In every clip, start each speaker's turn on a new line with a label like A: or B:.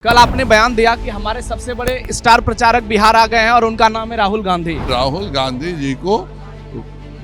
A: कल आपने बयान दिया कि हमारे सबसे बड़े स्टार प्रचारक बिहार आ गए हैं और उनका नाम है राहुल गांधी।
B: राहुल गांधी जी को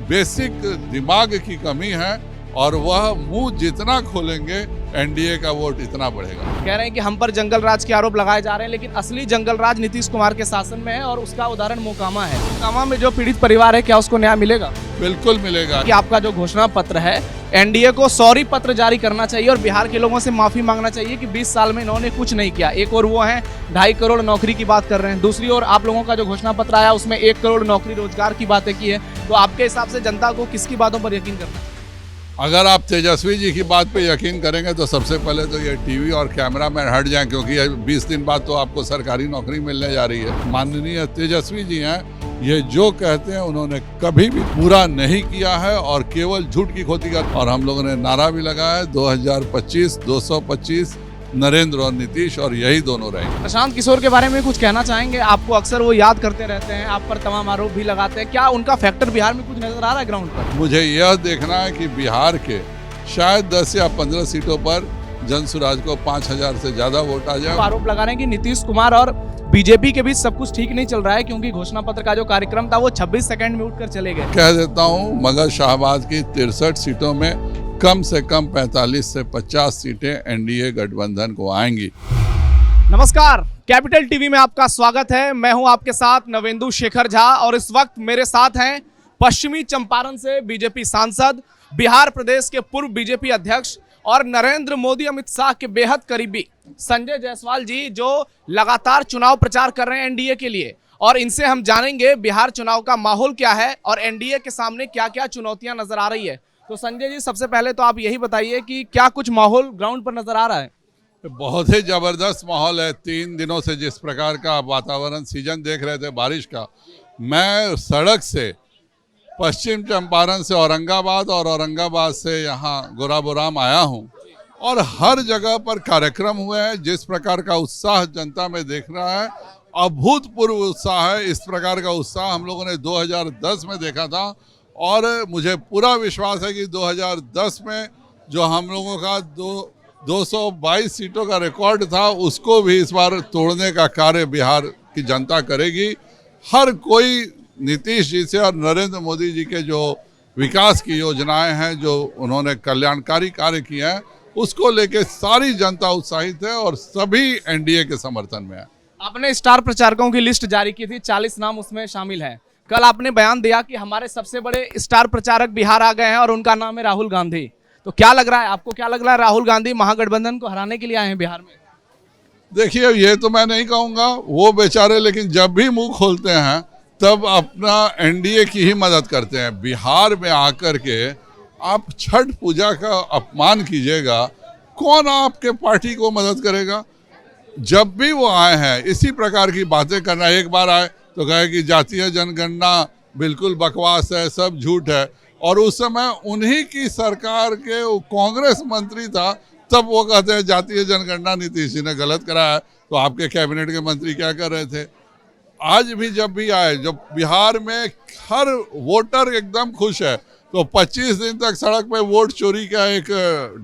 B: बेसिक दिमाग की कमी है और वह मुंह जितना खोलेंगे एनडीए का वोट इतना बढ़ेगा।
A: कह रहे हैं कि हम पर जंगल राज के आरोप लगाए जा रहे हैं, लेकिन असली जंगल राज नीतीश कुमार के शासन में है और उसका उदाहरण मोकामा है। मोकामा में जो पीड़ित परिवार है, क्या उसको न्याय मिलेगा?
B: बिल्कुल मिलेगा।
A: कि आपका जो घोषणा पत्र है, एनडीए को सॉरी पत्र जारी करना चाहिए और बिहार के लोगों से माफी मांगना चाहिए कि 20 साल में इन्होंने कुछ नहीं किया। एक और वो है 2.5 करोड़ नौकरी की बात कर रहे हैं, दूसरी ओर आप लोगों का जो घोषणा पत्र आया उसमें 1 करोड़ नौकरी रोजगार की बातें की है। तो आपके हिसाब से जनता को किसकी बातों पर यकीन करना है?
B: अगर आप तेजस्वी जी की बात पे यकीन करेंगे तो सबसे पहले तो ये टीवी और कैमरा मैन हट जाएं, क्योंकि 20 दिन बाद तो आपको सरकारी नौकरी मिलने जा रही है। माननीय तेजस्वी जी हैं, ये जो कहते हैं उन्होंने कभी भी पूरा नहीं किया है और केवल झूठ की खोती कर। और हम लोगों ने नारा भी लगाया है 2025 225 नरेंद्र और नीतीश, और यही दोनों रहेंगे।
A: प्रशांत किशोर के बारे में कुछ कहना चाहेंगे? आपको अक्सर वो याद करते रहते हैं, आप पर तमाम आरोप भी लगाते हैं, क्या उनका फैक्टर बिहार में कुछ नजर आ रहा है ग्राउंड पर?
B: मुझे यह देखना है कि बिहार के शायद 10 या 15 सीटों पर जनसुराज को 5000 से ज्यादा वोट आ जाए।
A: आरोप लगा रहे हैं कि नीतीश कुमार और बीजेपी के बीच सब कुछ ठीक नहीं चल रहा है, क्योंकि घोषणा पत्र का जो कार्यक्रम था वो 26 सेकंड में उठकर चले गए।
B: कह देता हूँ, मगर शाहबाद की 63 सीटों में कम से कम 45 से 50 सीटें एनडीए गठबंधन को आएंगी।
A: नमस्कार, कैपिटल टीवी में आपका स्वागत है। मैं हूं आपके साथ नवेंदु शेखर झा और इस वक्त मेरे साथ हैं पश्चिमी चंपारण से बीजेपी सांसद, बिहार प्रदेश के पूर्व बीजेपी अध्यक्ष और नरेंद्र मोदी अमित शाह के बेहद करीबी संजय जायसवाल जी, जो लगातार चुनाव प्रचार कर रहे हैं एनडीए के लिए। और इनसे हम जानेंगे बिहार चुनाव का माहौल क्या है और एनडीए के सामने क्या क्या चुनौतियां नजर आ रही है। तो संजय जी, सबसे पहले तो आप यही बताइए कि क्या कुछ माहौल ग्राउंड पर नजर आ रहा है?
B: बहुत ही जबरदस्त माहौल है। 3 दिनों से जिस प्रकार का वातावरण सीजन देख रहे थे बारिश का, मैं सड़क से पश्चिम चंपारण से औरंगाबाद और औरंगाबाद से यहाँ गोराबोराम आया हूँ और हर जगह पर कार्यक्रम हुए हैं। जिस प्रकार का उत्साह जनता में देख रहा है, अभूतपूर्व उत्साह है। इस प्रकार का उत्साह हम लोगों ने 2010 में देखा था और मुझे पूरा विश्वास है कि 2010 में जो हम लोगों का 222 सीटों का रिकॉर्ड था, उसको भी इस बार तोड़ने का कार्य बिहार की जनता करेगी। हर कोई नीतीश जी से और नरेंद्र मोदी जी के जो विकास की योजनाएं हैं, जो उन्होंने कल्याणकारी कार्य किए हैं, उसको लेके सारी जनता उत्साहित है और सभी एनडीए के समर्थन में है।
A: आपने स्टार प्रचारकों की लिस्ट जारी की थी, 40 नाम उसमें शामिल हैं। कल आपने बयान दिया कि हमारे सबसे बड़े स्टार प्रचारक बिहार आ गए हैं और उनका नाम है राहुल गांधी। तो क्या लग रहा है आपको, क्या लग रहा है राहुल गांधी महागठबंधन को हराने के लिए आए हैं बिहार में?
B: देखिए, ये तो मैं नहीं कहूँगा, वो बेचारे लेकिन जब भी मुंह खोलते हैं तब अपना एनडीए की ही मदद करते हैं। बिहार में आकर के आप छठ पूजा का अपमान कीजिएगा, कौन आपके पार्टी को मदद करेगा? जब भी वो आए हैं इसी प्रकार की बातें करना। एक बार आए तो कहे कि जातीय जनगणना बिल्कुल बकवास है, सब झूठ है, और उस समय उन्हीं की सरकार के कांग्रेस मंत्री था, तब वो कहते हैं जातीय जनगणना नीतीश जी ने गलत कराया। तो आपके कैबिनेट के मंत्री क्या कर रहे थे? आज भी जब भी आए, जब बिहार में हर वोटर एकदम खुश है, तो 25 दिन तक सड़क पे वोट चोरी का एक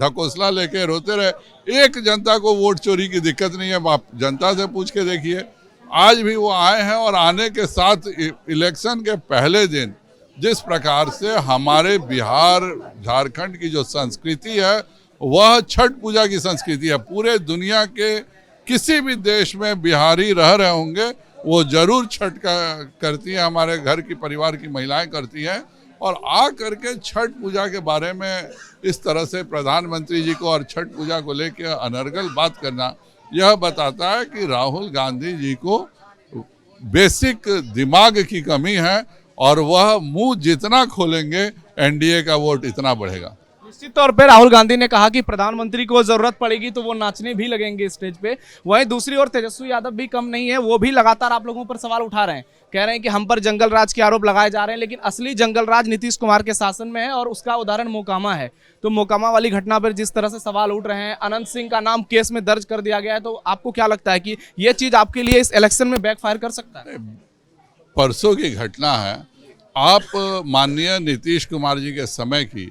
B: ढकोसला लेके रोते रहे। एक जनता को वोट चोरी की दिक्कत नहीं है, आप जनता से पूछ के देखिए। आज भी वो आए हैं और आने के साथ इलेक्शन के पहले दिन जिस प्रकार से हमारे बिहार झारखंड की जो संस्कृति है, वह छठ पूजा की संस्कृति है। पूरे दुनिया के किसी भी देश में बिहारी रह रहे होंगे, वो जरूर छठ का करती है, हमारे घर की परिवार की महिलाएं करती हैं। और आ करके छठ पूजा के बारे में इस तरह से प्रधानमंत्री जी को और छठ पूजा को लेकर अनर्गल बात करना, यह बताता है कि राहुल गांधी जी को बेसिक दिमाग की कमी है और वह मुंह जितना खोलेंगे एनडीए का वोट इतना बढ़ेगा।
A: निश्चित तौर पे राहुल गांधी ने कहा कि प्रधानमंत्री को जरूरत पड़ेगी तो वो नाचने भी लगेंगे स्टेज पे। वहीं दूसरी ओर तेजस्वी यादव भी कम नहीं है, वो भी लगातार आप लोगों पर सवाल उठा रहे हैं, कह रहे हैं कि हम पर जंगल राज के आरोप लगाए जा रहे हैं, लेकिन असली जंगल राज नीतीश कुमार के शासन में है और उसका उदाहरण मोकामा है। तो मोकामा वाली घटना पर जिस तरह से सवाल उठ रहे हैं, अनंत सिंह का नाम केस में दर्ज कर दिया गया है, तो आपको क्या लगता है कि ये चीज आपके लिए इस इलेक्शन में बैकफायर कर सकता है?
B: परसों की घटना है। आप माननीय नीतीश कुमार जी के समय की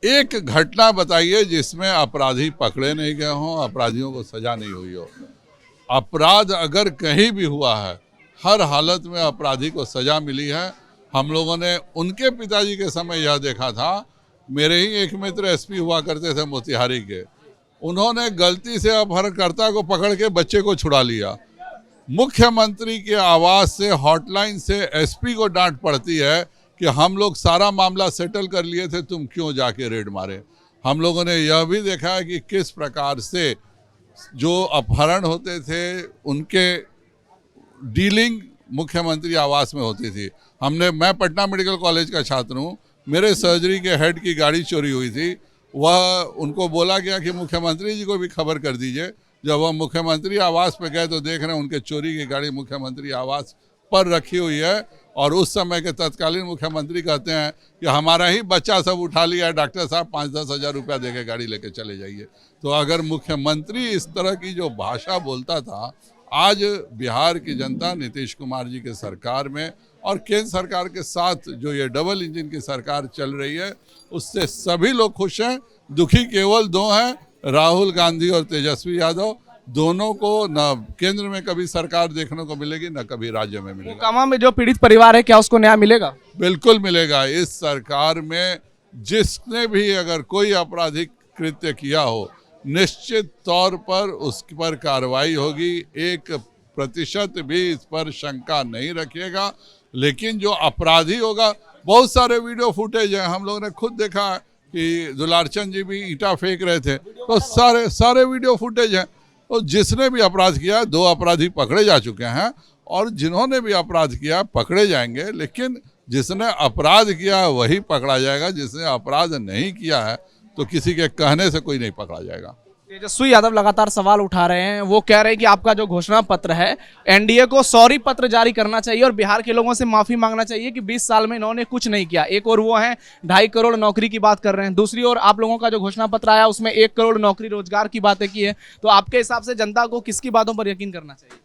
B: एक घटना बताइए जिसमें अपराधी पकड़े नहीं गए हों, अपराधियों को सजा नहीं हुई हो। अपराध अगर कहीं भी हुआ है, हर हालत में अपराधी को सजा मिली है। हम लोगों ने उनके पिताजी के समय यह देखा था, मेरे ही एक मित्र एसपी हुआ करते थे मोतिहारी के, उन्होंने गलती से अपहरणकर्ता को पकड़ के बच्चे को छुड़ा लिया। मुख्यमंत्री के आवास से, हॉटलाइन से एसपी को डांट पड़ती है कि हम लोग सारा मामला सेटल कर लिए थे, तुम क्यों जाके रेड मारे। हम लोगों ने यह भी देखा है कि किस प्रकार से जो अपहरण होते थे उनके डीलिंग मुख्यमंत्री आवास में होती थी। मैं पटना मेडिकल कॉलेज का छात्र हूँ, मेरे सर्जरी के हेड की गाड़ी चोरी हुई थी। वह उनको बोला गया कि मुख्यमंत्री जी को भी खबर कर दीजिए। जब वह मुख्यमंत्री आवास पे गए तो देख रहे हैं उनके चोरी की गाड़ी मुख्यमंत्री आवास पर रखी हुई है, और उस समय के तत्कालीन मुख्यमंत्री कहते हैं कि हमारा ही बच्चा सब उठा लिया है, डॉक्टर साहब 5-10 हज़ार रुपया देके गाड़ी लेके चले जाइए। तो अगर मुख्यमंत्री इस तरह की जो भाषा बोलता था, आज बिहार की जनता नीतीश कुमार जी के सरकार में और केंद्र सरकार के साथ जो ये डबल इंजन की सरकार चल रही है, उससे सभी लोग खुश हैं। दुखी केवल दो हैं, राहुल गांधी और तेजस्वी यादव। दोनों को न केंद्र में कभी सरकार देखने को मिलेगी, न कभी राज्य में मिलेगा।
A: मोकामा में जो पीड़ित परिवार है, क्या उसको न्याय मिलेगा?
B: बिल्कुल मिलेगा। इस सरकार में जिसने भी अगर कोई आपराधिक कृत्य किया हो, निश्चित तौर पर उस पर कार्रवाई होगी। 1% भी इस पर शंका नहीं रखिएगा। लेकिन जो अपराधी होगा, बहुत सारे वीडियो फुटेज है, हम लोगों ने खुद देखा कि दुलारचंद जी भी ईंटा फेंक रहे थे, तो सारे वीडियो फुटेज हैं। तो जिसने भी अपराध किया, 2 अपराधी पकड़े जा चुके हैं, और जिन्होंने भी अपराध किया पकड़े जाएंगे। लेकिन जिसने अपराध किया वही पकड़ा जाएगा, जिसने अपराध नहीं किया है तो किसी के कहने से कोई नहीं पकड़ा जाएगा।
A: तेजस्वी यादव लगातार सवाल उठा रहे हैं। वो कह रहे हैं कि आपका जो घोषणा पत्र है, एनडीए को सॉरी पत्र जारी करना चाहिए और बिहार के लोगों से माफी मांगना चाहिए कि 20 साल में इन्होंने कुछ नहीं किया। एक और वो है 2.5 करोड़ नौकरी की बात कर रहे हैं, दूसरी ओर आप लोगों का जो घोषणा पत्र आया उसमें 1 करोड़ नौकरी रोजगार की बातें की है। तो आपके हिसाब से जनता को किसकी बातों पर यकीन करना चाहिए?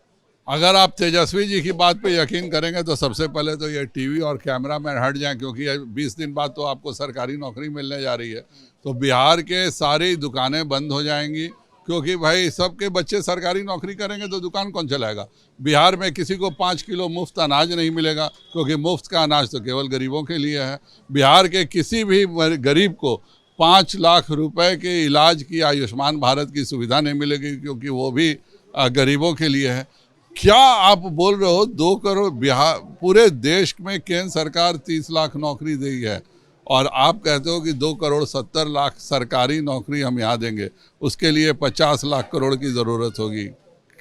B: अगर आप तेजस्वी जी की बात पे यकीन करेंगे तो सबसे पहले तो ये टीवी और कैमरा मैन हट जाएं, क्योंकि 20 दिन बाद तो आपको सरकारी नौकरी मिलने जा रही है। तो बिहार के सारी दुकानें बंद हो जाएंगी, क्योंकि भाई सबके बच्चे सरकारी नौकरी करेंगे तो दुकान कौन चलाएगा। बिहार में किसी को 5 किलो मुफ्त अनाज नहीं मिलेगा, क्योंकि मुफ्त का अनाज तो केवल गरीबों के लिए है। बिहार के किसी भी गरीब को 5 लाख रुपए के इलाज की आयुष्मान भारत की सुविधा नहीं मिलेगी, क्योंकि वो भी गरीबों के लिए है। क्या आप बोल रहे हो 2 करोड़? बिहार पूरे देश में केंद्र सरकार 30 लाख नौकरी दी है, और आप कहते हो कि 2 करोड़ 70 लाख सरकारी नौकरी हम यहाँ देंगे, उसके लिए 50 लाख करोड़ की ज़रूरत होगी।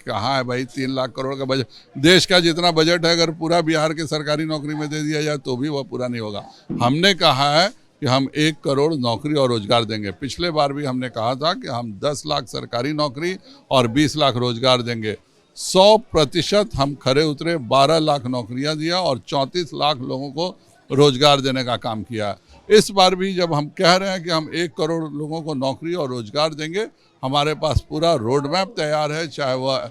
B: कहाँ है भाई 3 लाख करोड़ का बजट? देश का जितना बजट है अगर पूरा बिहार के सरकारी नौकरी में दे दिया जाए तो भी वह पूरा नहीं होगा। हमने कहा है कि हम 1 करोड़ नौकरी और रोजगार देंगे। पिछले बार भी हमने कहा था कि हम 10 लाख सरकारी नौकरी और 20 लाख रोजगार देंगे। 100% हम खरे उतरे, 12 लाख नौकरियां दिया और 34 लाख लोगों को रोजगार देने का काम किया। इस बार भी जब हम कह रहे हैं कि हम 1 करोड़ लोगों को नौकरी और रोजगार देंगे, हमारे पास पूरा रोड मैप तैयार है। चाहे वह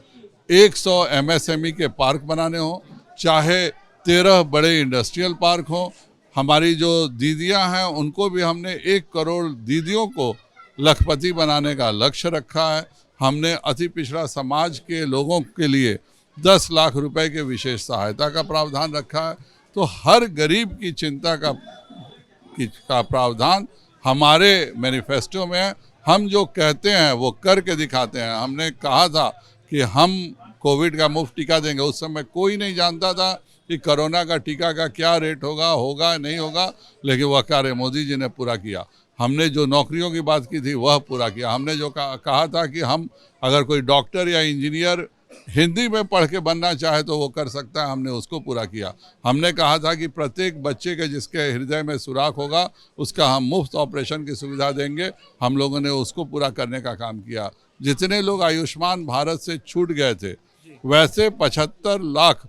B: 100 MSME के पार्क बनाने हो, चाहे 13 बड़े इंडस्ट्रियल पार्क हो। हमारी जो दीदियां हैं उनको भी हमने 1 करोड़ दीदियों को लखपति बनाने का लक्ष्य रखा है। हमने अति पिछड़ा समाज के लोगों के लिए 10 लाख रुपए के विशेष सहायता का प्रावधान रखा है। तो हर गरीब की चिंता का प्रावधान हमारे मैनिफेस्टो में है। हम जो कहते हैं वो करके दिखाते हैं। हमने कहा था कि हम कोविड का मुफ्त टीका देंगे, उस समय कोई नहीं जानता था कि कोरोना का टीका का क्या रेट होगा नहीं होगा, लेकिन वह कार्य मोदी जी ने पूरा किया। हमने जो नौकरियों की बात की थी वह पूरा किया। हमने जो कहा था कि हम अगर कोई डॉक्टर या इंजीनियर हिंदी में पढ़ के बनना चाहे तो वो कर सकता है, हमने उसको पूरा किया। हमने कहा था कि प्रत्येक बच्चे के जिसके हृदय में सुराख होगा उसका हम मुफ्त ऑपरेशन की सुविधा देंगे। हम लोगों ने उसको पूरा करने का काम किया। जितने लोग आयुष्मान भारत से छूट गए थे, वैसे 75 लाख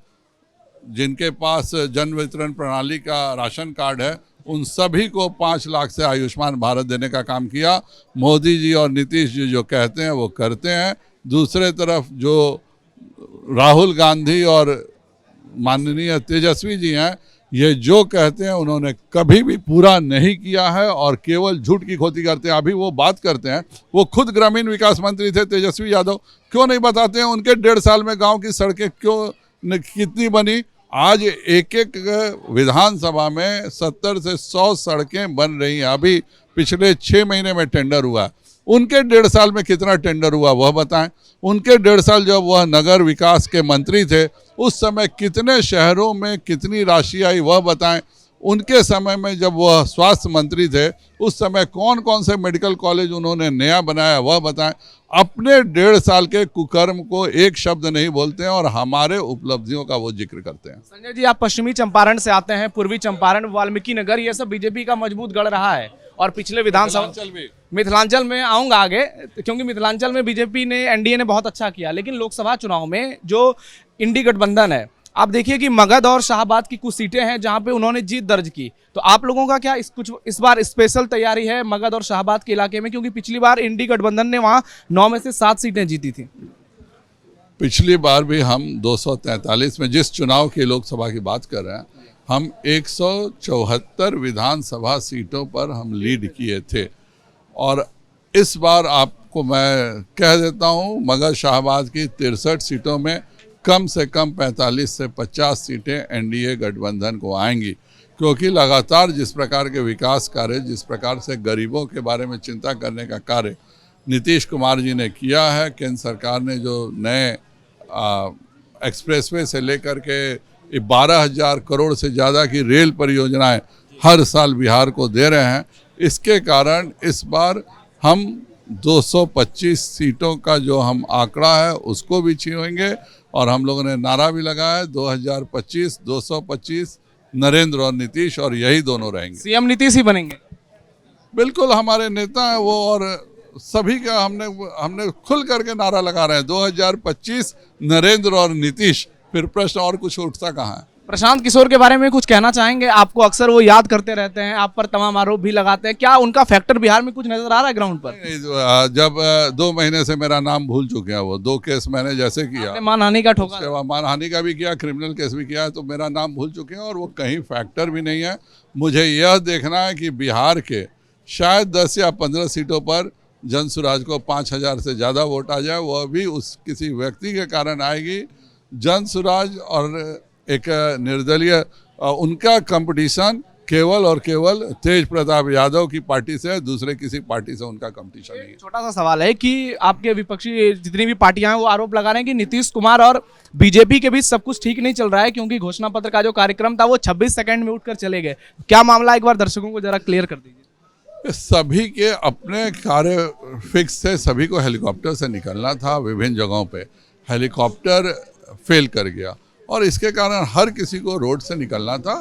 B: जिनके पास जन वितरण प्रणाली का राशन कार्ड है, उन सभी को 5 लाख से आयुष्मान भारत देने का काम किया। मोदी जी और नीतीश जी जो कहते हैं वो करते हैं। दूसरे तरफ जो राहुल गांधी और माननीय तेजस्वी जी हैं, ये जो कहते हैं उन्होंने कभी भी पूरा नहीं किया है और केवल झूठ की खोती करते हैं। अभी वो बात करते हैं, वो खुद ग्रामीण विकास मंत्री थे तेजस्वी यादव, क्यों नहीं बताते हैं उनके 1.5 साल में गांव की सड़कें कितनी बनी। आज एक एक विधानसभा में 70 से 100 सड़कें बन रही हैं। अभी पिछले 6 महीने में टेंडर हुआ, उनके 1.5 साल में कितना टेंडर हुआ वह बताएं। उनके 1.5 साल जब वह नगर विकास के मंत्री थे उस समय कितने शहरों में कितनी राशि आई वह बताएं। उनके समय में जब वह स्वास्थ्य मंत्री थे उस समय कौन कौन से मेडिकल कॉलेज उन्होंने नया बनाया वह बताएं। अपने 1.5 साल के कुकर्म को एक शब्द नहीं बोलते हैं और हमारे उपलब्धियों का वो जिक्र करते हैं।
A: संजय जी, आप पश्चिमी चंपारण से आते हैं, पूर्वी चंपारण, वाल्मीकि नगर, ये सब बीजेपी का मजबूत गढ़ रहा है और पिछले विधानसभा मिथिलांचल में आऊंगा आगे, क्योंकि मिथिलांचल में बीजेपी ने, एनडीए ने बहुत अच्छा किया, लेकिन लोकसभा चुनाव में जो इंडी गठबंधन है, आप देखिए कि मगध और शाहबाद की कुछ सीटें हैं जहां पे उन्होंने जीत दर्ज की। तो आप लोगों का क्या इस बार स्पेशल तैयारी है मगध और शाहबाद के इलाके में, क्योंकि पिछली बार इंडी गठबंधन ने वहां 9 में से 7 सीटें जीती थी।
B: पिछली बार भी हम 243 में, जिस चुनाव की लोकसभा की बात कर रहे हैं, हम 174 विधानसभा सीटों पर हम लीड किए थे। और इस बार आपको मैं कह देता हूं, मगध शाहबाद की 63 सीटों में कम से कम 45 से 50 सीटें एनडीए गठबंधन को आएंगी, क्योंकि लगातार जिस प्रकार के विकास कार्य, जिस प्रकार से गरीबों के बारे में चिंता करने का कार्य नीतीश कुमार जी ने किया है, केंद्र सरकार ने जो नए एक्सप्रेसवे से लेकर के 12,000 करोड़ से ज़्यादा की रेल परियोजनाएं हर साल बिहार को दे रहे हैं, इसके कारण इस बार हम 225 सीटों का जो हम आंकड़ा है उसको भी छुएंगे। और हम लोगों ने नारा भी लगाया है 2025 225, नरेंद्र और नीतीश, और यही दोनों रहेंगे।
A: सीएम नीतीश ही बनेंगे?
B: बिल्कुल, हमारे नेता हैं वो, और सभी का हमने खुल करके नारा लगा रहे हैं 2025 नरेंद्र और नीतीश। फिर प्रश्न और कुछ उठता कहाँ है?
A: प्रशांत किशोर के बारे में कुछ कहना चाहेंगे? आपको अक्सर वो याद करते रहते हैं, आप पर तमाम आरोप भी लगाते हैं, क्या उनका फैक्टर बिहार में कुछ नजर आ रहा है ग्राउंड पर?
B: जब 2 महीने से मेरा नाम भूल चुके हैं वो, 2 केस मैंने जैसे किया,
A: मानहानि का ठोका,
B: मानहानि का भी किया, क्रिमिनल केस भी किया है, तो मेरा नाम भूल चुके हैं और वो कहीं फैक्टर भी नहीं है। मुझे यह देखना है कि बिहार के शायद 10 या 15 सीटों पर जनसुराज को 5,000 से ज़्यादा वोट आ जाए, वह भी उस किसी व्यक्ति के कारण आएगी। जनसुराज और एक निर्दलीय, उनका कंपटीशन केवल और केवल तेज प्रताप यादव की पार्टी से, दूसरे किसी पार्टी से उनका कंपटीशन नहीं है।
A: छोटा सा सवाल है कि आपके विपक्षी जितनी भी पार्टियां हैं वो आरोप लगा रहे हैं कि नीतीश कुमार और बीजेपी के बीच सब कुछ ठीक नहीं चल रहा है, क्योंकि घोषणा पत्र का जो कार्यक्रम था वो 26 सेकंड में उठकर चले गए। क्या मामला, एक बार दर्शकों को जरा क्लियर कर दीजिए।
B: सभी के अपने कार्य फिक्स थे, सभी को हेलीकॉप्टर से निकलना था विभिन्न जगहों पे, हेलीकॉप्टर फेल कर गया और इसके कारण हर किसी को रोड से निकलना था।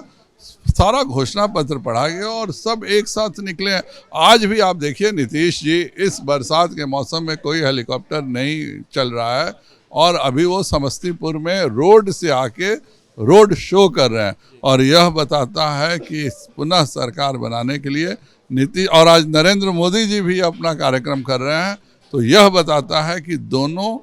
B: सारा घोषणा पत्र पढ़ा गया और सब एक साथ निकले। आज भी आप देखिए नीतीश जी, इस बरसात के मौसम में कोई हेलीकॉप्टर नहीं चल रहा है और अभी वो समस्तीपुर में रोड से आके रोड शो कर रहे हैं, और यह बताता है कि पुनः सरकार बनाने के लिए नीतीश, और आज नरेंद्र मोदी जी भी अपना कार्यक्रम कर रहे हैं, तो यह बताता है कि दोनों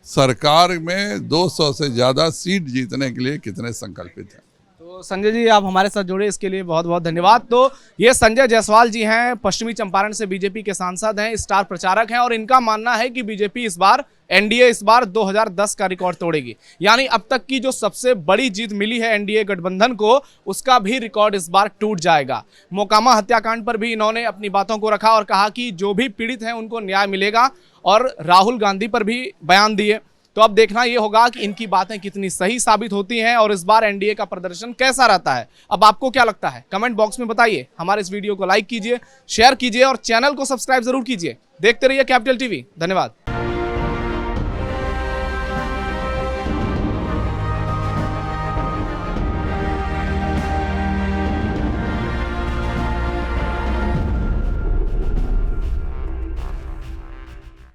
B: सरकार में 200 से ज़्यादा सीट जीतने के लिए कितने संकल्पित हैं।
A: तो संजय जी, आप हमारे साथ जुड़े इसके लिए बहुत बहुत धन्यवाद। तो ये संजय जायसवाल जी हैं, पश्चिमी चंपारण से बीजेपी के सांसद हैं, स्टार प्रचारक हैं, और इनका मानना है कि बीजेपी इस बार, एनडीए इस बार 2010 का रिकॉर्ड तोड़ेगी। यानी अब तक की जो सबसे बड़ी जीत मिली है एनडीए गठबंधन को, उसका भी रिकॉर्ड इस बार टूट जाएगा। मोकामा हत्याकांड पर भी इन्होंने अपनी बातों को रखा और कहा कि जो भी पीड़ित हैं उनको न्याय मिलेगा, और राहुल गांधी पर भी बयान दिए। तो अब देखना ये होगा कि इनकी बातें कितनी सही साबित होती हैं और इस बार एनडीए का प्रदर्शन कैसा रहता है। अब आपको क्या लगता है, कमेंट बॉक्स में बताइए। हमारे इस वीडियो को लाइक कीजिए, शेयर कीजिए और चैनल को सब्सक्राइब जरूर कीजिए। देखते रहिए कैपिटल टीवी। धन्यवाद।